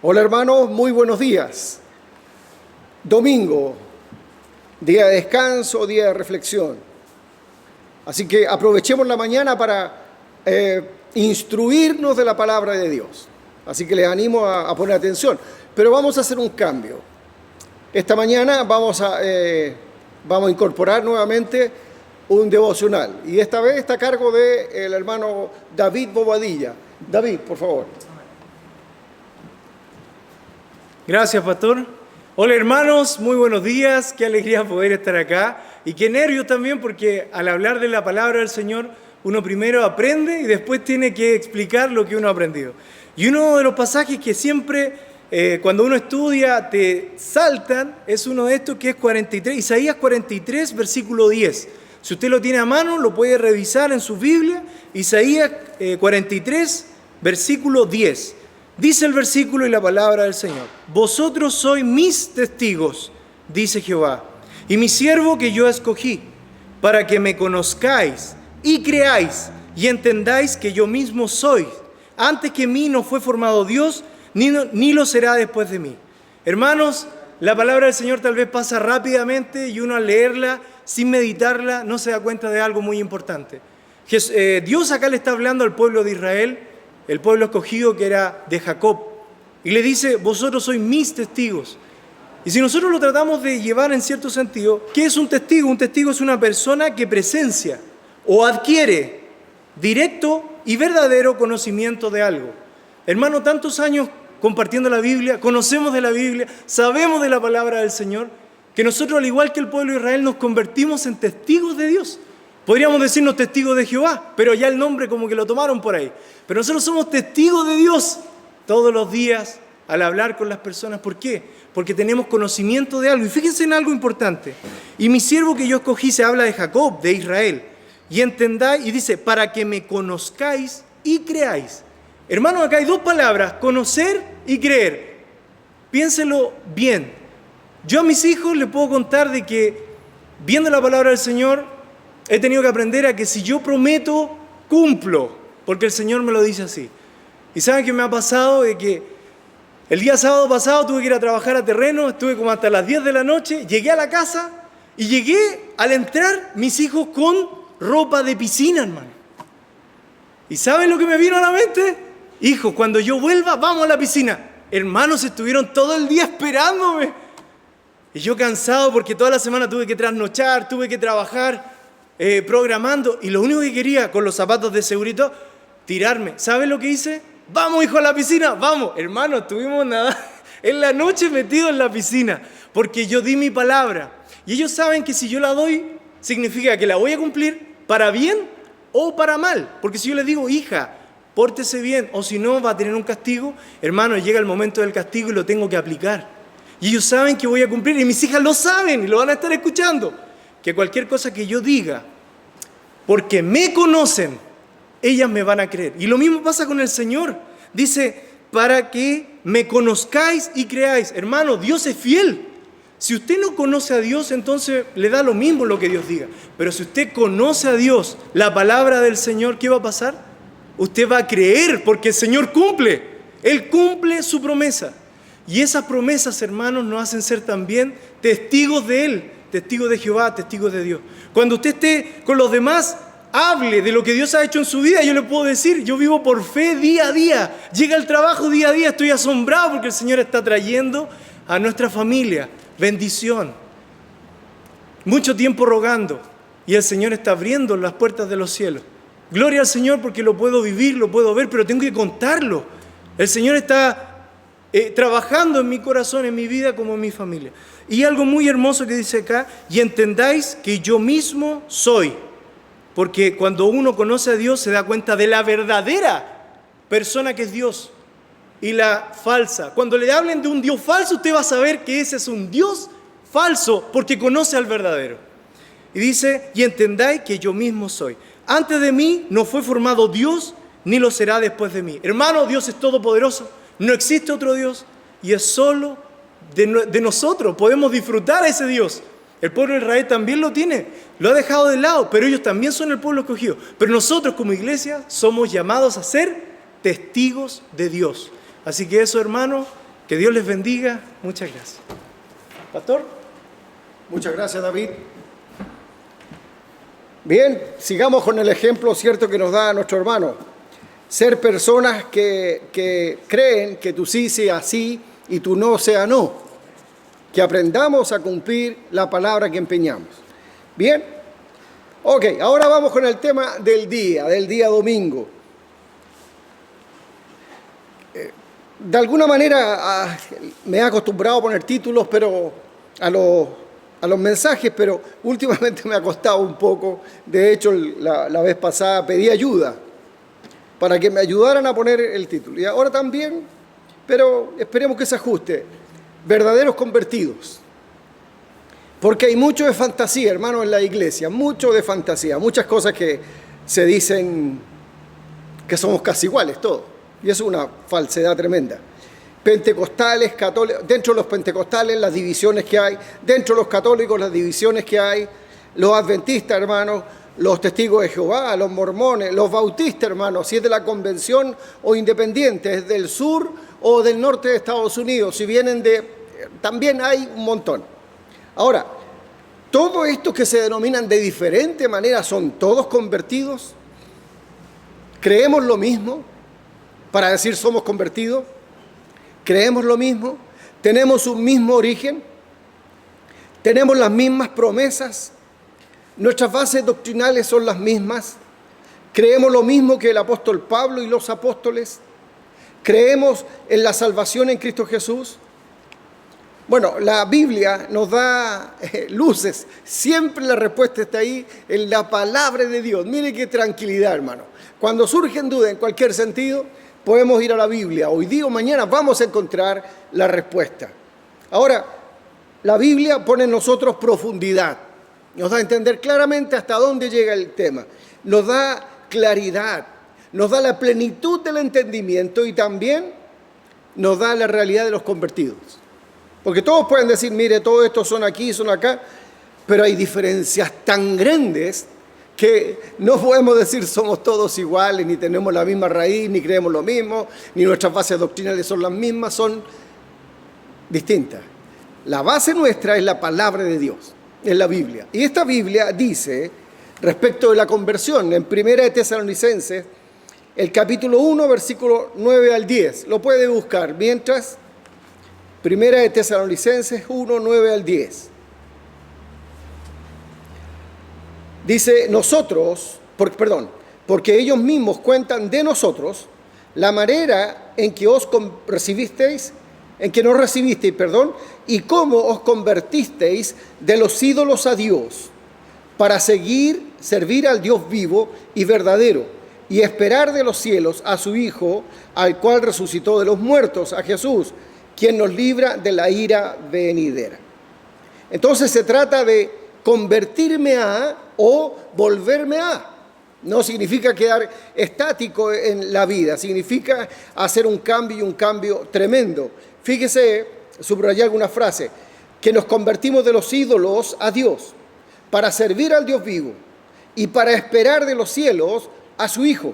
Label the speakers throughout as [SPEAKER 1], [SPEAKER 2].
[SPEAKER 1] Hola hermanos, muy buenos días. Domingo, día de descanso, día de reflexión. Así que aprovechemos la mañana para instruirnos de la palabra de Dios. Así que les animo a poner atención. Pero vamos a hacer un cambio. Esta mañana vamos a incorporar nuevamente un devocional. Y esta vez está a cargo del hermano David Bobadilla. David, por favor.
[SPEAKER 2] Gracias, pastor. Hola, hermanos, muy buenos días. Qué alegría poder estar acá. Y qué nervios también, porque al hablar de la palabra del Señor, uno primero aprende y después tiene que explicar lo que uno ha aprendido. Y uno de los pasajes que siempre, cuando uno estudia, te saltan, es uno de estos que es 43, Isaías 43, versículo 10. Si usted lo tiene a mano, lo puede revisar en su Biblia. Isaías 43, versículo 10. Dice el versículo y la palabra del Señor: vosotros sois mis testigos, dice Jehová, y mi siervo que yo escogí, para que me conozcáis y creáis y entendáis que yo mismo soy. Antes que mí no fue formado Dios, ni lo será después de mí. Hermanos, la palabra del Señor tal vez pasa rápidamente y uno al leerla, sin meditarla, no se da cuenta de algo muy importante. Dios acá le está hablando al pueblo de Israel, el pueblo escogido que era de Jacob, y le dice: vosotros sois mis testigos. Y si nosotros lo tratamos de llevar en cierto sentido, ¿qué es un testigo? Un testigo es una persona que presencia o adquiere directo y verdadero conocimiento de algo. Hermano, tantos años compartiendo la Biblia, conocemos de la Biblia, sabemos de la palabra del Señor, que nosotros, al igual que el pueblo de Israel, nos convertimos en testigos de Dios. Podríamos decirnos testigos de Jehová, pero ya el nombre como que lo tomaron por ahí. Pero nosotros somos testigos de Dios todos los días al hablar con las personas. ¿Por qué? Porque tenemos conocimiento de algo. Y fíjense en algo importante. Y mi siervo que yo escogí, se habla de Jacob, de Israel. Y entendáis, y dice, para que me conozcáis y creáis. Hermanos, acá hay dos palabras: conocer y creer. Piénselo bien. Yo a mis hijos les puedo contar de que, viendo la palabra del Señor, he tenido que aprender a que si yo prometo, cumplo, porque el Señor me lo dice así. ¿Y saben qué me ha pasado? De que el día sábado pasado tuve que ir a trabajar a terreno, estuve como hasta las 10 de la noche, llegué a la casa y llegué, al entrar, mis hijos con ropa de piscina, hermano. ¿Y saben lo que me vino a la mente? Hijos, cuando yo vuelva, vamos a la piscina. Hermanos, estuvieron todo el día esperándome. Y yo cansado porque toda la semana tuve que trasnochar, tuve que trabajar, programando, y lo único que quería, con los zapatos de seguridad, tirarme. ¿Saben lo que hice? Vamos, hijo, a la piscina, vamos. Hermano, estuvimos nada en la noche metidos en la piscina, porque yo di mi palabra. Y ellos saben que si yo la doy, significa que la voy a cumplir para bien o para mal. Porque si yo les digo: hija, pórtese bien, o si no, va a tener un castigo, hermano, llega el momento del castigo y lo tengo que aplicar. Y ellos saben que voy a cumplir, y mis hijas lo saben y lo van a estar escuchando. Que cualquier cosa que yo diga, porque me conocen, ellas me van a creer. Y lo mismo pasa con el Señor. Dice, para que me conozcáis y creáis. Hermano, Dios es fiel. Si usted no conoce a Dios, entonces le da lo mismo lo que Dios diga. Pero si usted conoce a Dios, la palabra del Señor, ¿qué va a pasar? Usted va a creer, porque el Señor cumple. Él cumple su promesa. Y esas promesas, hermanos, nos hacen ser también testigos de Él. Testigos de Jehová, testigos de Dios. Cuando usted esté con los demás, hable de lo que Dios ha hecho en su vida. Yo le puedo decir, yo vivo por fe día a día. Llega al trabajo día a día, estoy asombrado porque el Señor está trayendo a nuestra familia bendición. Mucho tiempo rogando y el Señor está abriendo las puertas de los cielos. Gloria al Señor porque lo puedo vivir, lo puedo ver, pero tengo que contarlo. El Señor está trabajando en mi corazón, en mi vida, como en mi familia. Y algo muy hermoso que dice acá: y entendáis que yo mismo soy. Porque cuando uno conoce a Dios se da cuenta de la verdadera persona que es Dios y la falsa. Cuando le hablen de un Dios falso, usted va a saber que ese es un Dios falso porque conoce al verdadero. Y dice: y entendáis que yo mismo soy. Antes de mí no fue formado Dios, ni lo será después de mí. Hermano, Dios es todopoderoso. No existe otro Dios y es solo de nosotros. Podemos disfrutar a ese Dios. El pueblo de Israel también lo tiene, lo ha dejado de lado, pero ellos también son el pueblo escogido. Pero nosotros como iglesia somos llamados a ser testigos de Dios. Así que eso, hermano, Que Dios les bendiga. Muchas gracias. Pastor.
[SPEAKER 1] Muchas gracias, David. Bien, sigamos con el ejemplo cierto que nos da nuestro hermano. Ser personas que creen que tu sí sea sí y tu no sea no. Que aprendamos a cumplir la palabra que empeñamos. Bien. Ok, ahora vamos con el tema del día domingo. De alguna manera me he acostumbrado a poner títulos a los mensajes, pero últimamente me ha costado un poco. De hecho, la vez pasada pedí ayuda para que me ayudaran a poner el título. Y ahora también, pero esperemos que se ajuste. Verdaderos convertidos. Porque hay mucho de fantasía, hermano, en la iglesia. Mucho de fantasía. Muchas cosas que se dicen que somos casi iguales todos. Y eso es una falsedad tremenda. Pentecostales, católicos, dentro de los pentecostales las divisiones que hay, dentro de los católicos las divisiones que hay, los adventistas, hermanos, los testigos de Jehová, los mormones, los bautistas, hermanos, si es de la convención o independiente, es del sur o del norte de Estados Unidos, si vienen también hay un montón. Ahora, todos estos que se denominan de diferente manera, ¿son todos convertidos? ¿Creemos lo mismo para decir somos convertidos? ¿Creemos lo mismo? ¿Tenemos un mismo origen? ¿Tenemos las mismas promesas? ¿Nuestras bases doctrinales son las mismas? ¿Creemos lo mismo que el apóstol Pablo y los apóstoles? ¿Creemos en la salvación en Cristo Jesús? Bueno, la Biblia nos da luces. Siempre la respuesta está ahí en la palabra de Dios. Mire qué tranquilidad, hermano. Cuando surgen dudas en cualquier sentido, podemos ir a la Biblia. Hoy día o mañana vamos a encontrar la respuesta. Ahora, la Biblia pone en nosotros profundidad. Nos da a entender claramente hasta dónde llega el tema. Nos da claridad. Nos da la plenitud del entendimiento y también nos da la realidad de los convertidos. Porque todos pueden decir, mire, todos estos son aquí, son acá, pero hay diferencias tan grandes que no podemos decir somos todos iguales, ni tenemos la misma raíz, ni creemos lo mismo, ni nuestras bases doctrinales son las mismas, son distintas. La base nuestra es la palabra de Dios, es la Biblia. Y esta Biblia dice, respecto de la conversión, en 1 de Tesalonicenses, el capítulo 1, versículo 9 al 10. Lo puede buscar mientras, 1 de Tesalonicenses 1, 9 al 10. Dice, porque ellos mismos cuentan de nosotros la manera en que nos recibisteis, y cómo os convertisteis de los ídolos a Dios, para servir al Dios vivo y verdadero, y esperar de los cielos a su Hijo, al cual resucitó de los muertos, a Jesús, quien nos libra de la ira venidera. Entonces se trata de convertirme a o volverme a. No significa quedar estático en la vida, significa hacer un cambio y un cambio tremendo. Fíjese, subrayé alguna frase, que nos convertimos de los ídolos a Dios, para servir al Dios vivo y para esperar de los cielos a su Hijo.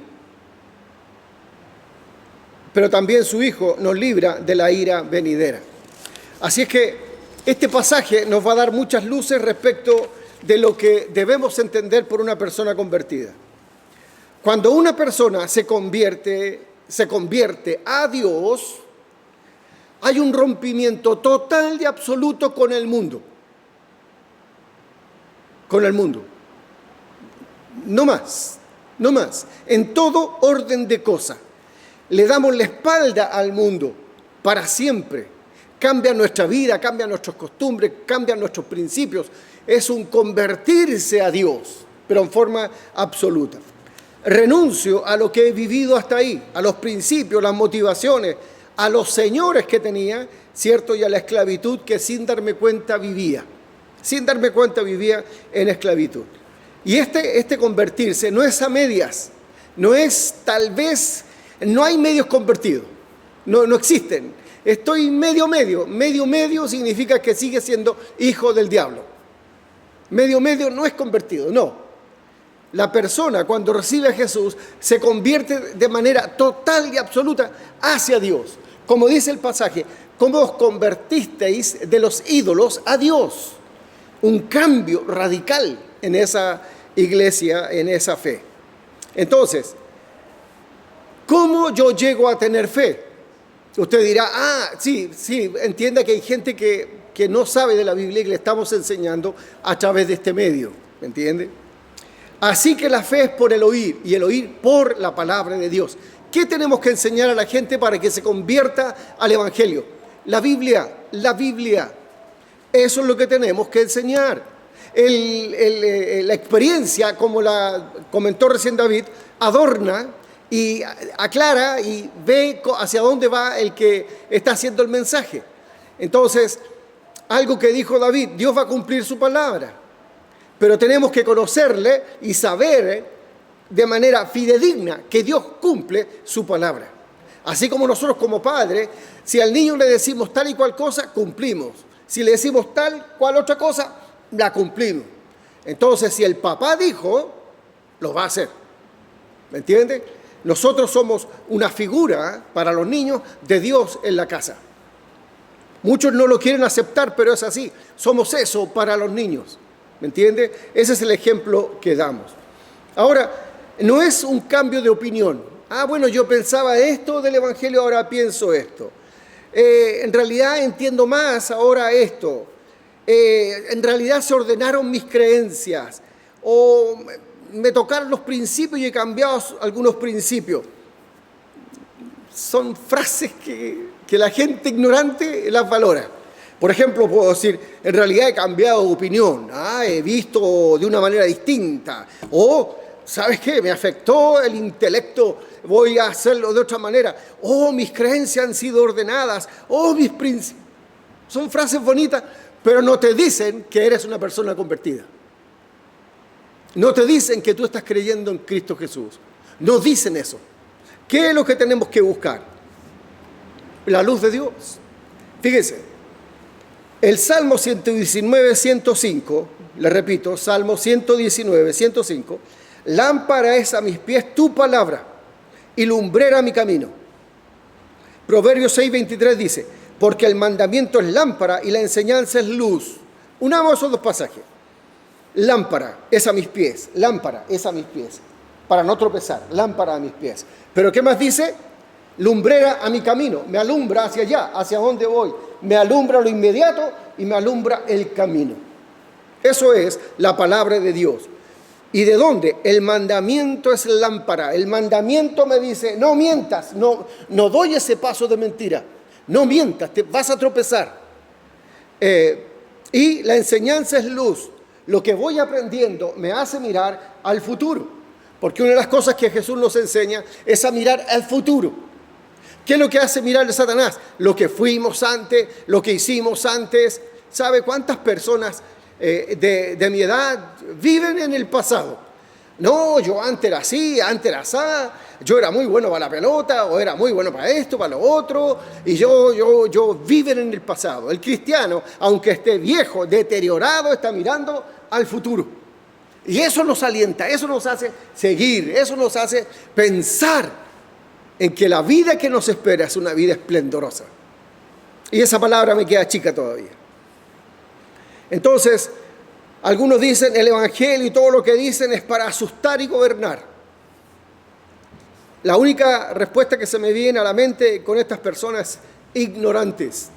[SPEAKER 1] Pero también su Hijo nos libra de la ira venidera. Así es que este pasaje nos va a dar muchas luces respecto de lo que debemos entender por una persona convertida. Cuando una persona se convierte a Dios, hay un rompimiento total y absoluto con el mundo. Con el mundo. No más. En todo orden de cosas. Le damos la espalda al mundo para siempre. Cambia nuestra vida, cambian nuestras costumbres, cambian nuestros principios. Es un convertirse a Dios, pero en forma absoluta. Renuncio a lo que he vivido hasta ahí, a los principios, las motivaciones, a los señores que tenía, ¿cierto? Y a la esclavitud que sin darme cuenta vivía. Sin darme cuenta vivía en esclavitud. Y este convertirse no es a medias, no es tal vez, no hay medios convertidos, no existen. Estoy medio significa que sigue siendo hijo del diablo. Medio no es convertido, no. La persona cuando recibe a Jesús se convierte de manera total y absoluta hacia Dios. Como dice el pasaje, ¿cómo os convertisteis de los ídolos a Dios? Un cambio radical en esa iglesia, en esa fe. Entonces, ¿cómo yo llego a tener fe? Usted dirá, sí, entienda que hay gente que no sabe de la Biblia y que le estamos enseñando a través de este medio, ¿me entiende? Así que la fe es por el oír y el oír por la palabra de Dios. ¿Qué tenemos que enseñar a la gente para que se convierta al Evangelio? La Biblia. Eso es lo que tenemos que enseñar. La experiencia, como la comentó recién David, adorna y aclara y ve hacia dónde va el que está haciendo el mensaje. Entonces, algo que dijo David, Dios va a cumplir su palabra, pero tenemos que conocerle y saber de manera fidedigna que Dios cumple su palabra. Así como nosotros como padres, si al niño le decimos tal y cual cosa, cumplimos. Si le decimos tal cual otra cosa, la cumplimos. Entonces, si el papá dijo, lo va a hacer. ¿Me entiende? Nosotros somos una figura para los niños de Dios en la casa. Muchos no lo quieren aceptar, pero es así. Somos eso para los niños. ¿Me entiende? Ese es el ejemplo que damos. Ahora, no es un cambio de opinión. Bueno, yo pensaba esto del Evangelio, ahora pienso esto. En realidad entiendo más ahora esto. En realidad se ordenaron mis creencias. O me tocaron los principios y he cambiado algunos principios. Son frases que la gente ignorante las valora. Por ejemplo, puedo decir, en realidad he cambiado de opinión. He visto de una manera distinta. O, ¿sabes qué? Me afectó el intelecto, voy a hacerlo de otra manera. Mis creencias han sido ordenadas. Mis principios. Son frases bonitas, pero no te dicen que eres una persona convertida. No te dicen que tú estás creyendo en Cristo Jesús. No dicen eso. ¿Qué es lo que tenemos que buscar? La luz de Dios. Fíjese, el Salmo 119, 105, le repito, Salmo 119, 105, lámpara es a mis pies tu palabra y lumbrera mi camino. Proverbios 6, 23 dice, porque el mandamiento es lámpara y la enseñanza es luz. Unamos esos dos pasajes. Lámpara es a mis pies, lámpara es a mis pies, para no tropezar, lámpara a mis pies. Pero ¿qué más dice? Lumbrera a mi camino, me alumbra hacia allá, hacia donde voy, me alumbra lo inmediato y me alumbra el camino. Eso es la palabra de Dios. ¿Y de dónde? El mandamiento es lámpara. El mandamiento me dice, no mientas, no doy ese paso de mentira, no mientas, te vas a tropezar. Y la enseñanza es luz. Lo que voy aprendiendo me hace mirar al futuro, porque una de las cosas que Jesús nos enseña es a mirar al futuro. ¿Qué es lo que hace mirar a Satanás? Lo que fuimos antes, lo que hicimos antes. ¿Sabe cuántas personas de mi edad viven en el pasado? No, yo antes era así, antes era así, yo era muy bueno para la pelota, o era muy bueno para esto, para lo otro, y yo viven en el pasado. El cristiano, aunque esté viejo, deteriorado, está mirando al futuro. Y eso nos alienta, eso nos hace seguir, eso nos hace pensar en que la vida que nos espera es una vida esplendorosa. Y esa palabra me queda chica todavía. Entonces, algunos dicen el Evangelio y todo lo que dicen es para asustar y gobernar. La única respuesta que se me viene a la mente con estas personas ignorantes.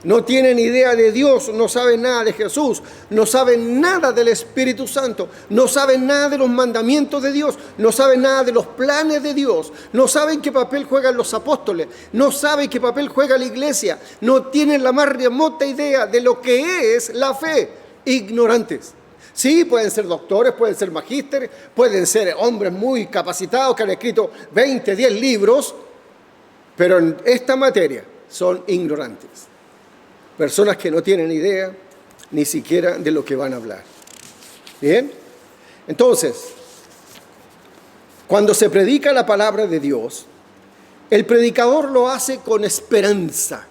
[SPEAKER 1] No tienen idea de Dios, no saben nada de Jesús, no saben nada del Espíritu Santo, no saben nada de los mandamientos de Dios, no saben nada de los planes de Dios, no saben qué papel juegan los apóstoles, no saben qué papel juega la iglesia, no tienen la más remota idea de lo que es la fe. Ignorantes. Sí, pueden ser doctores, pueden ser magísteres, pueden ser hombres muy capacitados que han escrito 20, 10 libros, pero en esta materia son ignorantes. Personas que no tienen idea ni siquiera de lo que van a hablar. ¿Bien? Entonces, cuando se predica la palabra de Dios, el predicador lo hace con esperanza.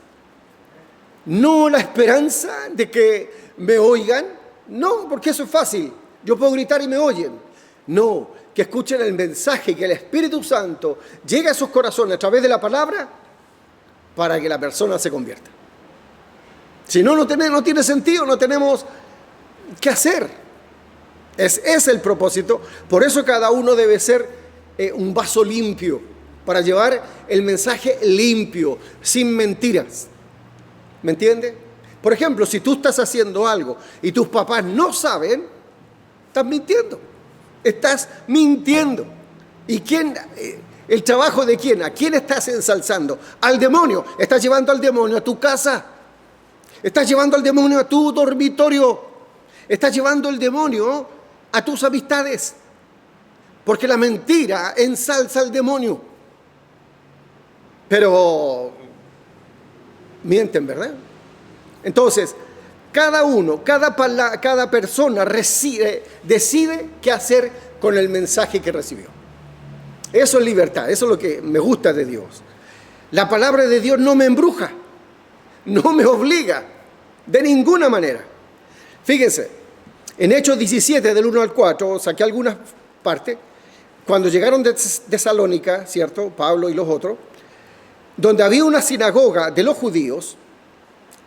[SPEAKER 1] No la esperanza de que me oigan, no, porque eso es fácil. Yo puedo gritar y me oyen. No, que escuchen el mensaje, que el Espíritu Santo llegue a sus corazones a través de la palabra para que la persona se convierta. Si no, no tiene sentido, no tenemos qué hacer. Ese es el propósito. Por eso cada uno debe ser un vaso limpio, para llevar el mensaje limpio, sin mentiras. ¿Me entiende? Por ejemplo, si tú estás haciendo algo y tus papás no saben, estás mintiendo. Estás mintiendo. ¿Y quién? ¿El trabajo de quién? ¿A quién estás ensalzando? Al demonio. Estás llevando al demonio a tu casa. Estás llevando al demonio a tu dormitorio. Estás llevando el demonio a tus amistades. Porque la mentira ensalza al demonio. Pero mienten, ¿verdad? Entonces, cada persona decide qué hacer con el mensaje que recibió. Eso es libertad, eso es lo que me gusta de Dios. La palabra de Dios no me embruja, no me obliga, de ninguna manera. Fíjense, en Hechos 17, del 1 al 4, saqué algunas partes, cuando llegaron de Tesalónica, ¿cierto? Pablo y los otros, donde había una sinagoga de los judíos,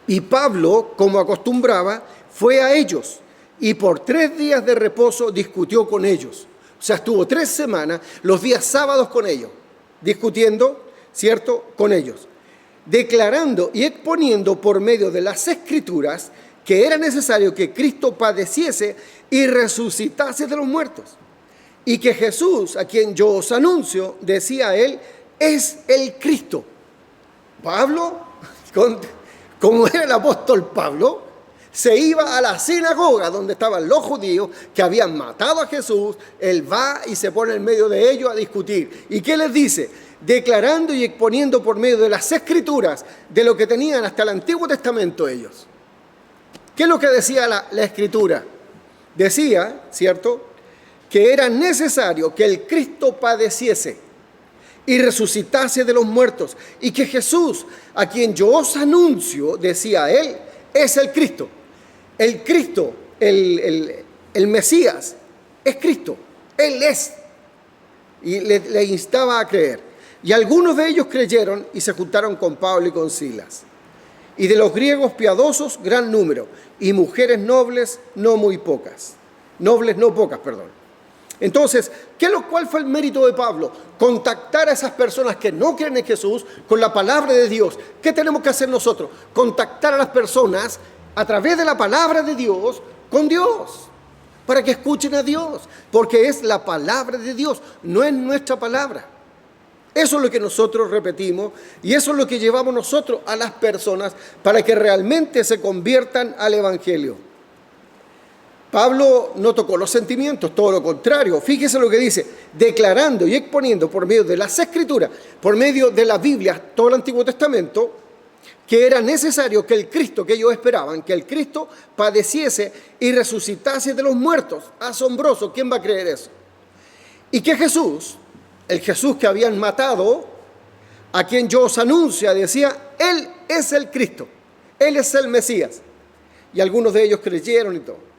[SPEAKER 1] y Pablo, como acostumbraba, fue a ellos, y por 3 días de reposo discutió con ellos. O sea, estuvo 3 semanas, los días sábados con ellos, discutiendo, ¿cierto?, con ellos, declarando y exponiendo por medio de las Escrituras que era necesario que Cristo padeciese y resucitase de los muertos, y que Jesús, a quien yo os anuncio, decía él, es el Cristo. Pablo, como era el apóstol Pablo, se iba a la sinagoga donde estaban los judíos que habían matado a Jesús. Él va y se pone en medio de ellos a discutir. ¿Y qué les dice? Declarando y exponiendo por medio de las Escrituras de lo que tenían hasta el Antiguo Testamento ellos. ¿Qué es lo que decía la Escritura? Decía, ¿cierto?, que era necesario que el Cristo padeciese y resucitase de los muertos, y que Jesús, a quien yo os anuncio, decía él, es el Cristo. El Cristo, el Mesías, es Cristo. Él es. Y le instaba a creer. Y algunos de ellos creyeron y se juntaron con Pablo y con Silas. Y de los griegos piadosos, gran número. Y mujeres nobles, no muy pocas. Nobles, no pocas, perdón. Entonces, ¿cuál fue el mérito de Pablo? Contactar a esas personas que no creen en Jesús con la palabra de Dios. ¿Qué tenemos que hacer nosotros? Contactar a las personas a través de la palabra de Dios con Dios, para que escuchen a Dios, porque es la palabra de Dios, no es nuestra palabra. Eso es lo que nosotros repetimos y eso es lo que llevamos nosotros a las personas para que realmente se conviertan al Evangelio. Pablo no tocó los sentimientos, todo lo contrario. Fíjese lo que dice, declarando y exponiendo por medio de las Escrituras, por medio de la Biblia, todo el Antiguo Testamento, que era necesario que el Cristo que ellos esperaban, que el Cristo padeciese y resucitase de los muertos. Asombroso, ¿quién va a creer eso? Y que Jesús, el Jesús que habían matado, a quien yo os anuncio, decía, Él es el Cristo, Él es el Mesías. Y algunos de ellos creyeron y todo.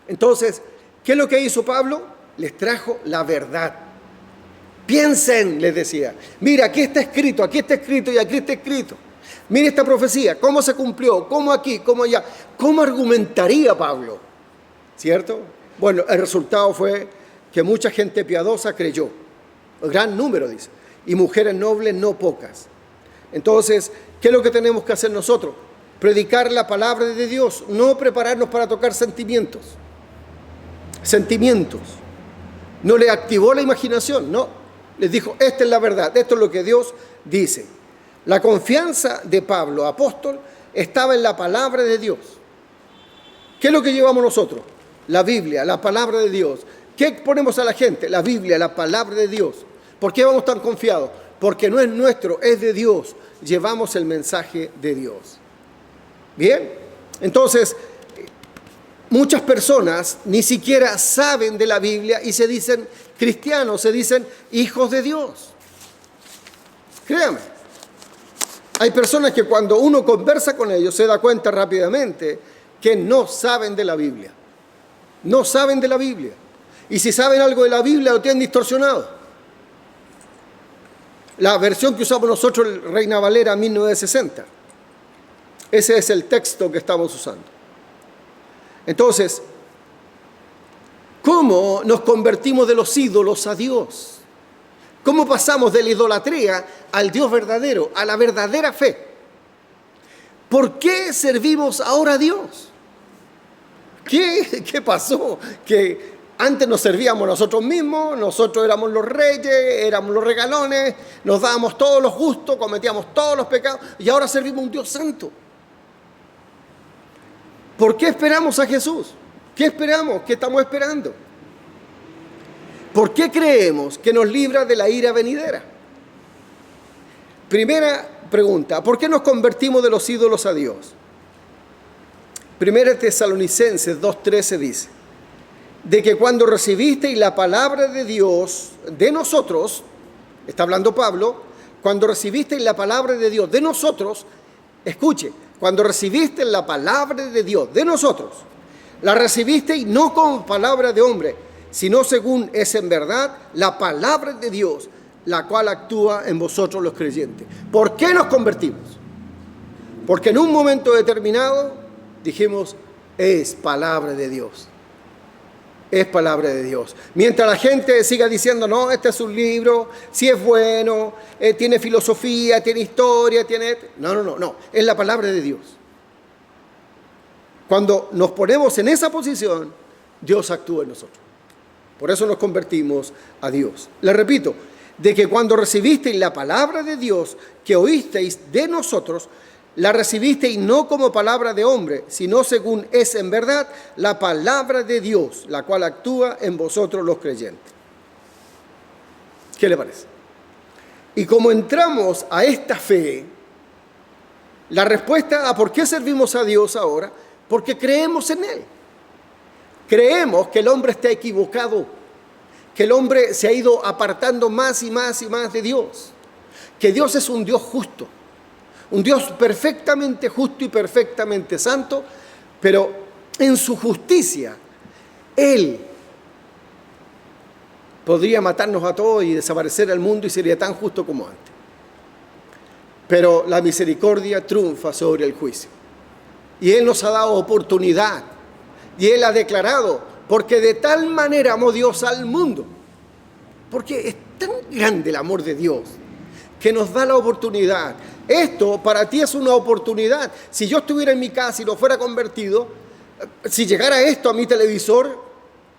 [SPEAKER 1] Entonces, ¿qué es lo que hizo Pablo? Les trajo la verdad. Piensen, les decía. Mira, aquí está escrito y aquí está escrito. Mira esta profecía, cómo se cumplió, cómo aquí, cómo allá. ¿Cómo argumentaría Pablo? ¿Cierto? Bueno, el resultado fue que mucha gente piadosa creyó. Un gran número, dice. Y mujeres nobles, no pocas. Entonces, ¿qué es lo que tenemos que hacer nosotros? Predicar la palabra de Dios, no prepararnos para tocar sentimientos. No le activó la imaginación, no. Les dijo, esta es la verdad, esto es lo que Dios dice. La confianza de Pablo, apóstol, estaba en la palabra de Dios. ¿Qué es lo que llevamos nosotros? La Biblia, la palabra de Dios. ¿Qué ponemos a la gente? La Biblia, la palabra de Dios. ¿Por qué vamos tan confiados? Porque no es nuestro, es de Dios. Llevamos el mensaje de Dios. Bien, entonces, muchas personas ni siquiera saben de la Biblia y se dicen cristianos, se dicen hijos de Dios. Créame, hay personas que cuando uno conversa con ellos se da cuenta rápidamente que no saben de la Biblia. No saben de la Biblia. Y si saben algo de la Biblia lo tienen distorsionado. La versión que usamos nosotros, el Reina Valera 1960. Ese es el texto que estamos usando. Entonces, ¿cómo nos convertimos de los ídolos a Dios? ¿Cómo pasamos de la idolatría al Dios verdadero, a la verdadera fe? ¿Por qué servimos ahora a Dios? ¿Qué pasó? Que antes nos servíamos nosotros mismos, nosotros éramos los reyes, éramos los regalones, nos dábamos todos los gustos, cometíamos todos los pecados, y ahora servimos a un Dios santo. ¿Por qué esperamos a Jesús? ¿Qué esperamos? ¿Qué estamos esperando? ¿Por qué creemos que nos libra de la ira venidera? Primera pregunta, ¿por qué nos convertimos de los ídolos a Dios? Primera Tesalonicenses 2:13 dice, de que cuando recibisteis la palabra de Dios de nosotros, está hablando Pablo, cuando recibisteis la palabra de Dios de nosotros, escuche, cuando recibisteis la palabra de Dios de nosotros, la recibisteis no como palabra de hombre, sino según es en verdad la palabra de Dios, la cual actúa en vosotros los creyentes. ¿Por qué nos convertimos? Porque en un momento determinado dijimos, es palabra de Dios. Es palabra de Dios. Mientras la gente siga diciendo, no, este es un libro, sí es bueno, tiene filosofía, tiene historia, tiene... No, es la palabra de Dios. Cuando nos ponemos en esa posición, Dios actúa en nosotros. Por eso nos convertimos a Dios. Les repito, de que cuando recibisteis la palabra de Dios que oísteis de nosotros, la recibisteis no como palabra de hombre, sino según es en verdad la palabra de Dios, la cual actúa en vosotros los creyentes. ¿Qué le parece? Y como entramos a esta fe, la respuesta a por qué servimos a Dios ahora, porque creemos en Él. Creemos que el hombre está equivocado, que el hombre se ha ido apartando más y más y más de Dios, que Dios es un Dios justo, un Dios perfectamente justo y perfectamente santo, pero en su justicia, Él podría matarnos a todos y desaparecer el mundo y sería tan justo como antes. Pero la misericordia triunfa sobre el juicio. Y Él nos ha dado oportunidad. Y Él ha declarado, porque de tal manera amó Dios al mundo. Porque es tan grande el amor de Dios, que nos da la oportunidad. Esto para ti es una oportunidad. Si yo estuviera en mi casa y no fuera convertido, si llegara esto a mi televisor,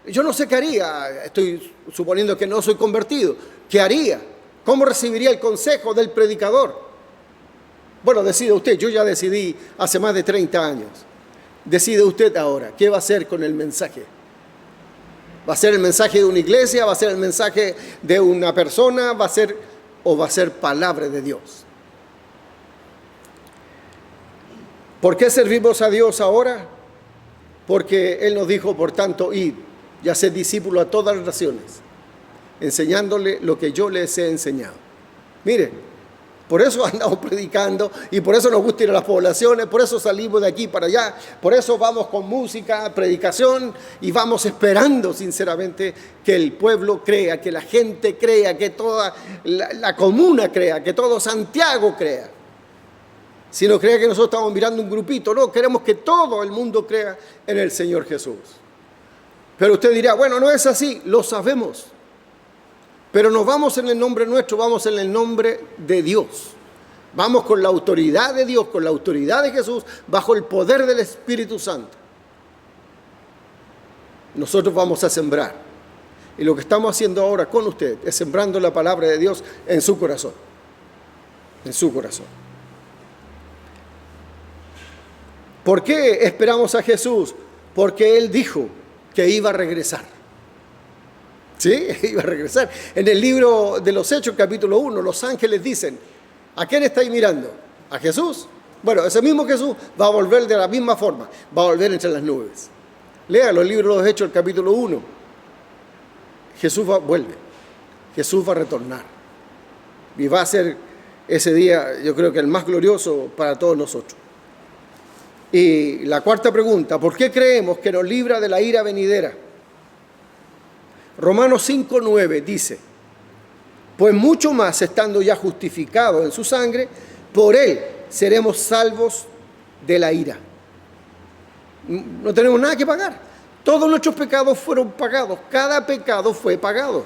[SPEAKER 1] yo no sé qué haría. Estoy suponiendo que no soy convertido. ¿Qué haría? ¿Cómo recibiría el consejo del predicador? Bueno, decide usted. Yo ya decidí hace más de 30 años. Decide usted ahora, ¿qué va a hacer con el mensaje? ¿Va a ser el mensaje de una iglesia? ¿Va a ser el mensaje de una persona? ¿Va a ser palabra de Dios? ¿Por qué servimos a Dios ahora? Porque Él nos dijo, por tanto, id y haced discípulos a todas las naciones, enseñándole lo que yo les he enseñado. Mire, por eso andamos predicando y por eso nos gusta ir a las poblaciones, por eso salimos de aquí para allá, por eso vamos con música, predicación y vamos esperando sinceramente que el pueblo crea, que la gente crea, que toda la comuna crea, que todo Santiago crea. Si no crea que nosotros estamos mirando un grupito, no, queremos que todo el mundo crea en el Señor Jesús. Pero usted dirá, bueno, no es así, lo sabemos. Pero no vamos en el nombre nuestro, vamos en el nombre de Dios. Vamos con la autoridad de Dios, con la autoridad de Jesús, bajo el poder del Espíritu Santo. Nosotros vamos a sembrar. Y lo que estamos haciendo ahora con usted es sembrando la palabra de Dios en su corazón. En su corazón. ¿Por qué esperamos a Jesús? Porque Él dijo que iba a regresar. ¿Sí? Iba a regresar. En el libro de los Hechos, capítulo 1, los ángeles dicen, ¿a quién estáis mirando? ¿A Jesús? Bueno, ese mismo Jesús va a volver de la misma forma, va a volver entre las nubes. Lea los libros de los Hechos, el capítulo 1. Jesús vuelve, Jesús va a retornar. Y va a ser ese día, yo creo que el más glorioso para todos nosotros. Y la cuarta pregunta, ¿por qué creemos que nos libra de la ira venidera? Romanos 5:9 dice, Pues mucho más, estando ya justificados en su sangre, por él seremos salvos de la ira. No tenemos nada que pagar. Todos nuestros pecados fueron pagados. Cada pecado fue pagado.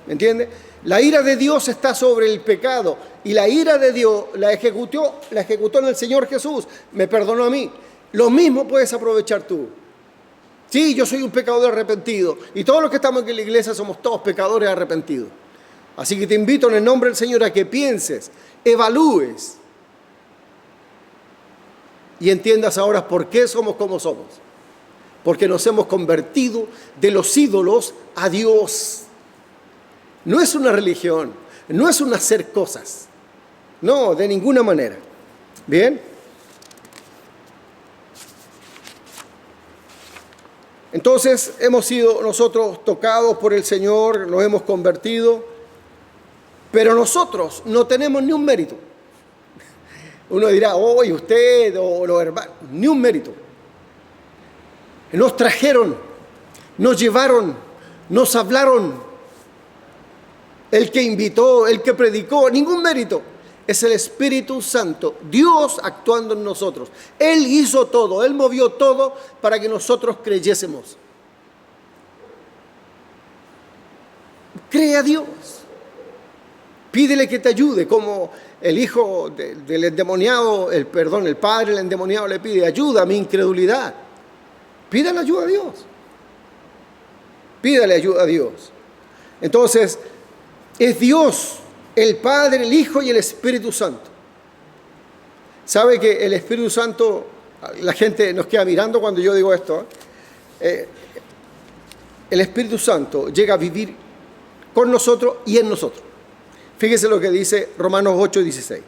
[SPEAKER 1] ¿Me entiende? La ira de Dios está sobre el pecado. Y la ira de Dios la ejecutó en el Señor Jesús. Me perdonó a mí. Lo mismo puedes aprovechar tú. Sí, yo soy un pecador arrepentido. Y todos los que estamos aquí en la iglesia somos todos pecadores arrepentidos. Así que te invito en el nombre del Señor a que pienses, evalúes y entiendas ahora por qué somos como somos. Porque nos hemos convertido de los ídolos a Dios. No es una religión, no es un hacer cosas. No, de ninguna manera. ¿Bien? Entonces hemos sido nosotros tocados por el Señor, nos hemos convertido, pero nosotros no tenemos ni un mérito. Uno dirá, y usted o los hermanos, ni un mérito. Nos trajeron, nos llevaron, nos hablaron. El que invitó, el que predicó, ningún mérito. Es el Espíritu Santo, Dios actuando en nosotros. Él hizo todo, Él movió todo para que nosotros creyésemos. Cree a Dios. Pídele que te ayude, como el hijo del endemoniado, el padre del endemoniado le pide, ayuda a mi incredulidad. Pídale ayuda a Dios. Pídale ayuda a Dios. Entonces, es Dios, el Padre, el Hijo y el Espíritu Santo. ¿Sabe que el Espíritu Santo, la gente nos queda mirando cuando yo digo esto? El Espíritu Santo llega a vivir con nosotros y en nosotros. Fíjese lo que dice Romanos 8:16.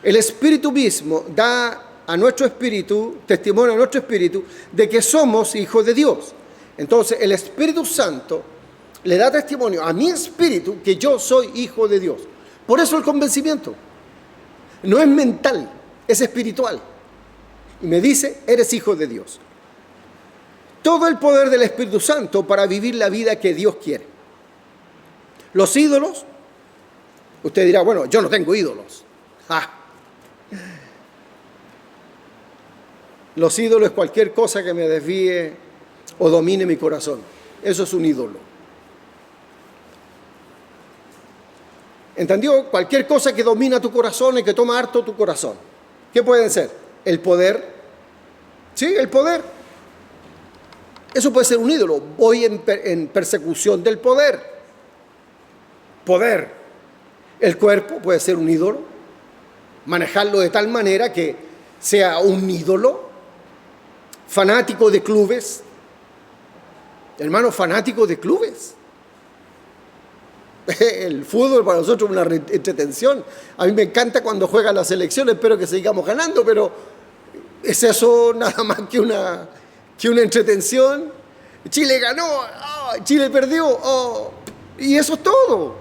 [SPEAKER 1] El Espíritu mismo da a nuestro espíritu, testimonio a nuestro espíritu, de que somos hijos de Dios. Entonces, el Espíritu Santo le da testimonio a mi espíritu que yo soy hijo de Dios. Por eso el convencimiento no es mental, es espiritual. Y me dice, eres hijo de Dios. Todo el poder del Espíritu Santo para vivir la vida que Dios quiere. Los ídolos, usted dirá, bueno, yo no tengo ídolos. Los ídolos es cualquier cosa que me desvíe o domine mi corazón. Eso es un ídolo. ¿Entendió? Cualquier cosa que domina tu corazón y que toma harto tu corazón. ¿Qué pueden ser? El poder. Sí, el poder. Eso puede ser un ídolo. Voy en persecución del poder. Poder. El cuerpo puede ser un ídolo. Manejarlo de tal manera que sea un ídolo. Fanático de clubes. Hermano, fanático de clubes. El fútbol para nosotros es una entretención. A mí me encanta cuando juegan las selecciones, espero que sigamos ganando, pero ¿es eso nada más que una entretención? Chile ganó, Chile perdió, y eso es todo.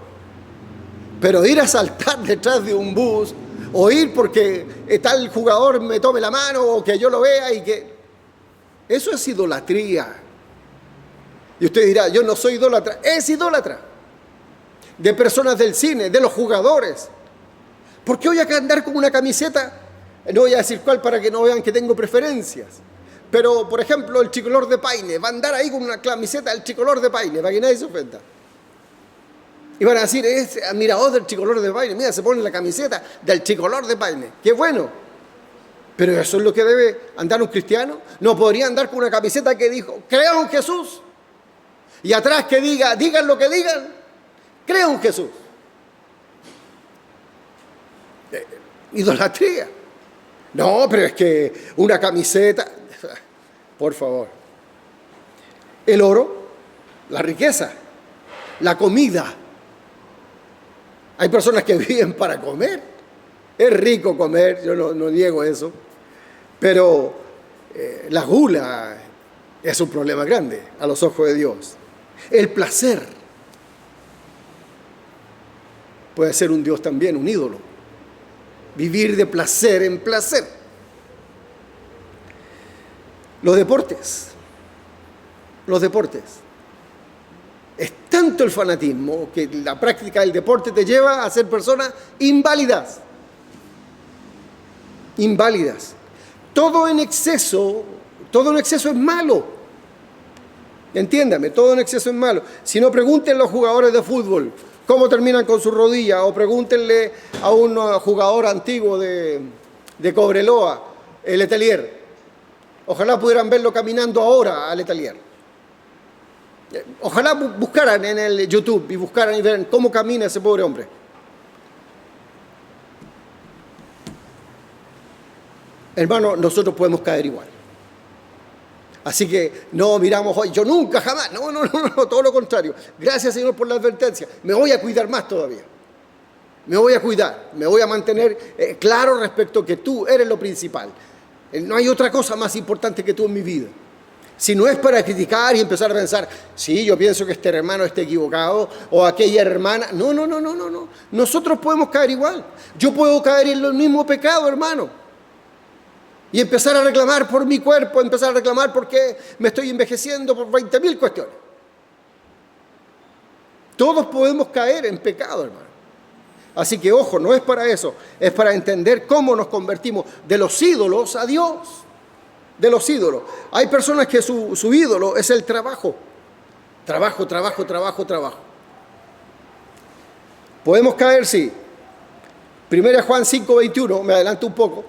[SPEAKER 1] Pero ir a saltar detrás de un bus, o ir porque tal jugador me tome la mano, o que yo lo vea, y que... Eso es idolatría. Y usted dirá, yo no soy idólatra. Es idólatra. De personas del cine, de los jugadores. ¿Por qué voy a andar con una camiseta? No voy a decir cuál para que no vean que tengo preferencias. Pero, por ejemplo, el Tricolor de Paine. Va a andar ahí con una camiseta del Tricolor de Paine, para que nadie se ofenda. Y van a decir, es admirador del Tricolor de Paine. Mira, se pone la camiseta del Tricolor de Paine. ¡Qué bueno! Pero eso es lo que debe andar un cristiano. No podría andar con una camiseta que dijo, creo en Jesús. Y atrás que digan lo que digan, creo en Jesús. Idolatría. No, pero es que una camiseta, por favor. El oro, la riqueza, la comida. Hay personas que viven para comer. Es rico comer, yo no niego eso. Pero la gula es un problema grande a los ojos de Dios. El placer puede ser un Dios también, un ídolo. Vivir de placer en placer. Los deportes. Es tanto el fanatismo que la práctica del deporte te lleva a ser personas inválidas. Inválidas. Todo en exceso es malo. Entiéndame, todo en exceso es malo. Si no, pregúntenle a los jugadores de fútbol cómo terminan con su rodilla, o pregúntenle a un jugador antiguo de Cobreloa, el Letelier. Ojalá pudieran verlo caminando ahora al Letelier. Ojalá buscaran en el YouTube y buscaran y vieran cómo camina ese pobre hombre. Hermano, nosotros podemos caer igual. Así que no miramos hoy, yo nunca, jamás. No, todo lo contrario. Gracias, Señor, por la advertencia. Me voy a cuidar más todavía. Me voy a cuidar, me voy a mantener claro respecto a que tú eres lo principal. No hay otra cosa más importante que tú en mi vida. Si no es para criticar y empezar a pensar, sí, yo pienso que este hermano está equivocado, o aquella hermana. No. Nosotros podemos caer igual. Yo puedo caer en el mismo pecado, hermano. Y empezar a reclamar por mi cuerpo, empezar a reclamar porque me estoy envejeciendo por 20.000 cuestiones. Todos podemos caer en pecado, hermano. Así que, ojo, no es para eso, es para entender cómo nos convertimos de los ídolos a Dios. De los ídolos. Hay personas que su ídolo es el trabajo. Trabajo. Podemos caer, sí. 1 Juan 5:21, me adelanto un poco.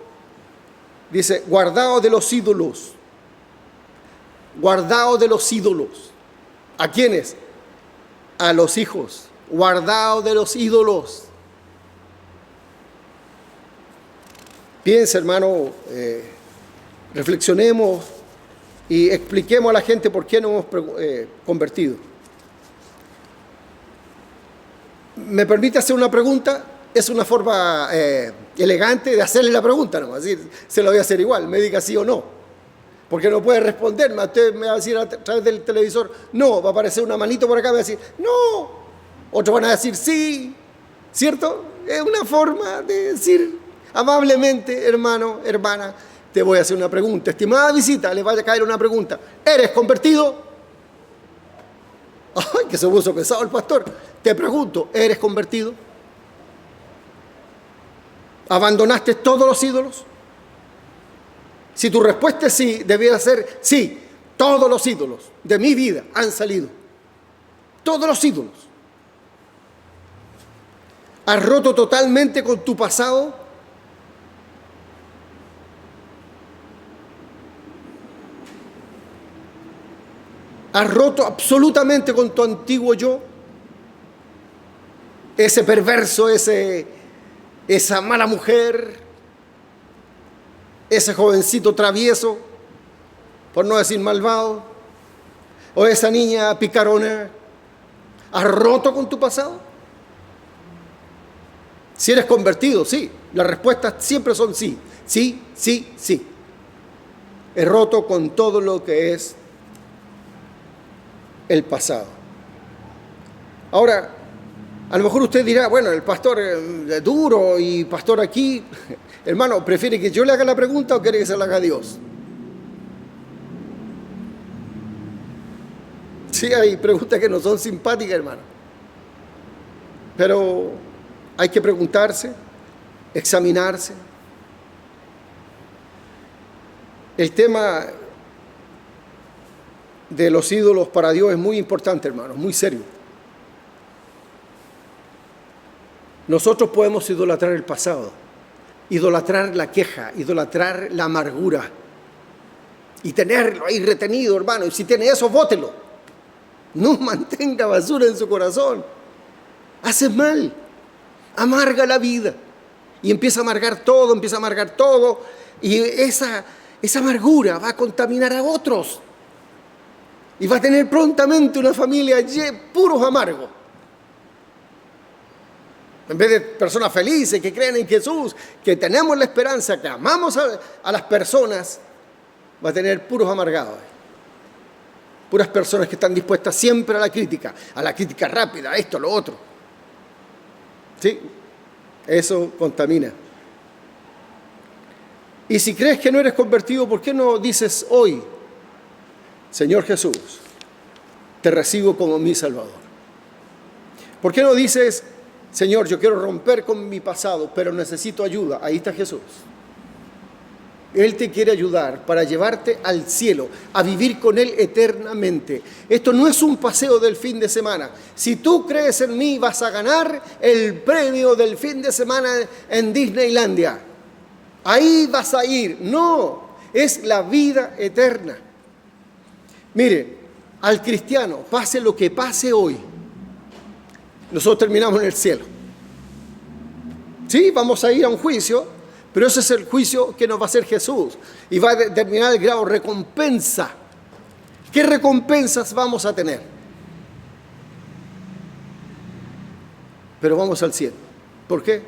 [SPEAKER 1] Dice, guardaos de los ídolos. Guardaos de los ídolos. ¿A quiénes? A los hijos. Guardaos de los ídolos. Piensa, hermano, reflexionemos y expliquemos a la gente por qué nos hemos convertido. ¿Me permite hacer una pregunta? Es una forma elegante de hacerle la pregunta, ¿no? Así se lo voy a hacer igual, me diga sí o no. Porque no puede responderme, usted me va a decir a través del televisor, no, va a aparecer una manito por acá, me va a decir, no. Otros van a decir sí, ¿cierto? Es una forma de decir amablemente, hermano, hermana, te voy a hacer una pregunta. Estimada visita, le va a caer una pregunta. ¿Eres convertido? Ay, que se puso pesado el pastor. Te pregunto, ¿eres convertido? ¿Abandonaste todos los ídolos? Si tu respuesta es sí, debiera ser sí. Todos los ídolos de mi vida han salido. Todos los ídolos. ¿Has roto totalmente con tu pasado? ¿Has roto absolutamente con tu antiguo yo? Ese perverso, esa mala mujer, ese jovencito travieso, por no decir malvado, o esa niña picarona. ¿Has roto con tu pasado? Si eres convertido, sí. Las respuestas siempre son sí. Sí. He roto con todo lo que es el pasado. Ahora, a lo mejor usted dirá, bueno, el pastor es duro y pastor aquí. Hermano, ¿prefiere que yo le haga la pregunta o quiere que se la haga Dios? Sí, hay preguntas que no son simpáticas, hermano. Pero hay que preguntarse, examinarse. El tema de los ídolos para Dios es muy importante, hermano, muy serio. Nosotros podemos idolatrar el pasado, idolatrar la queja, idolatrar la amargura y tenerlo ahí retenido, hermano. Y si tiene eso, bótelo. No mantenga basura en su corazón. Hace mal, amarga la vida y empieza a amargar todo, y esa amargura va a contaminar a otros y va a tener prontamente una familia puros amargos. En vez de personas felices que creen en Jesús, que tenemos la esperanza, que amamos a las personas, va a tener puros amargados. Puras personas que están dispuestas siempre a la crítica rápida, a esto, lo otro. Sí, eso contamina. Y si crees que no eres convertido, ¿por qué no dices hoy, Señor Jesús, te recibo como mi Salvador. ¿Por qué no dices, Señor, yo quiero romper con mi pasado, pero necesito ayuda? Ahí está Jesús. Él te quiere ayudar para llevarte al cielo, a vivir con Él eternamente. Esto no es un paseo del fin de semana. Si tú crees en mí, vas a ganar el premio del fin de semana en Disneylandia. Ahí vas a ir. No, es la vida eterna. Mire, al cristiano, pase lo que pase hoy, nosotros terminamos en el cielo. Sí, vamos a ir a un juicio, pero ese es el juicio que nos va a hacer Jesús y va a determinar el grado de recompensa. ¿Qué recompensas vamos a tener? Pero vamos al cielo. ¿Por qué?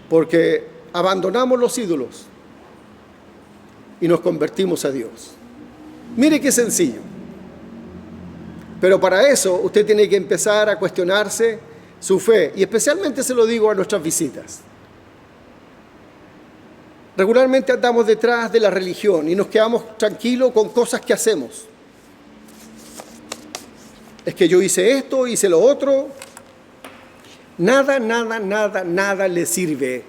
[SPEAKER 1] Porque abandonamos los ídolos y nos convertimos a Dios. Mire qué sencillo. Pero para eso usted tiene que empezar a cuestionarse su fe, y especialmente se lo digo a nuestras visitas. Regularmente andamos detrás de la religión y nos quedamos tranquilos con cosas que hacemos. Es que yo hice esto, hice lo otro. Nada le sirve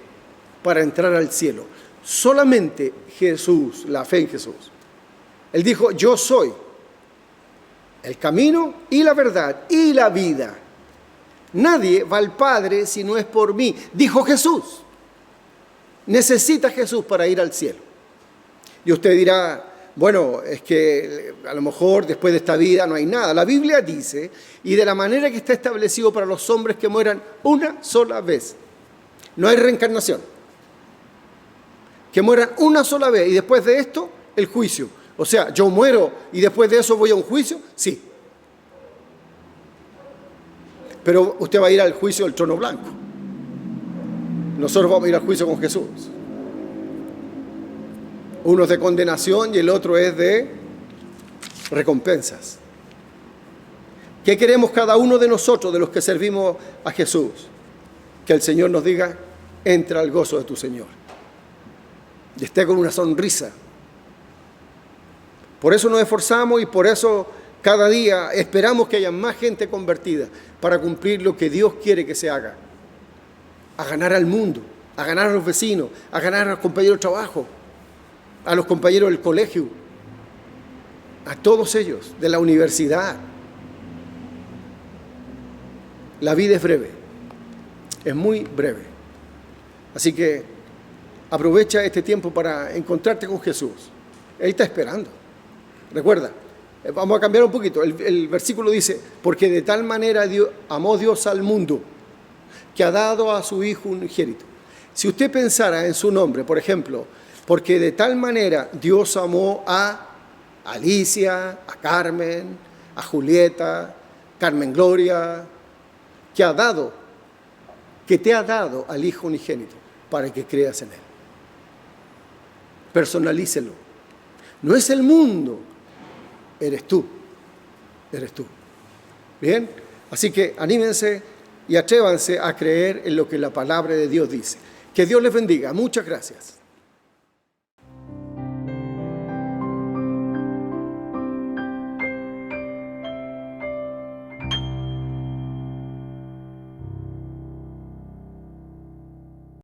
[SPEAKER 1] para entrar al cielo. Solamente Jesús, la fe en Jesús. Él dijo, yo soy el camino y la verdad y la vida. Nadie va al Padre si no es por mí, dijo Jesús. Necesita Jesús para ir al cielo. Y usted dirá, bueno, es que a lo mejor después de esta vida no hay nada. La Biblia dice, y de la manera que está establecido para los hombres que mueran una sola vez. No hay reencarnación. Que mueran una sola vez y después de esto, el juicio. O sea, yo muero y después de eso voy a un juicio, sí. Pero usted va a ir al juicio del trono blanco. Nosotros vamos a ir al juicio con Jesús. Uno es de condenación y el otro es de recompensas. ¿Qué queremos cada uno de nosotros, de los que servimos a Jesús? Que el Señor nos diga, entra al gozo de tu Señor. Y esté con una sonrisa. Por eso nos esforzamos y por eso cada día esperamos que haya más gente convertida para cumplir lo que Dios quiere que se haga. A ganar al mundo, a ganar a los vecinos, a ganar a los compañeros de trabajo, a los compañeros del colegio, a todos ellos, de la universidad. La vida es breve, es muy breve. Así que aprovecha este tiempo para encontrarte con Jesús. Él está esperando. Recuerda, vamos a cambiar un poquito. El versículo dice, porque de tal manera amó Dios al mundo, que ha dado a su Hijo unigénito. Si usted pensara en su nombre, por ejemplo, porque de tal manera Dios amó a Alicia, a Carmen, a Julieta, Carmen Gloria, que te ha dado al Hijo unigénito para que creas en Él. Personalícelo. No es el mundo, eres tú. ¿Bien? Así que anímense y atrévanse a creer en lo que la palabra de Dios dice. Que Dios les bendiga. Muchas gracias.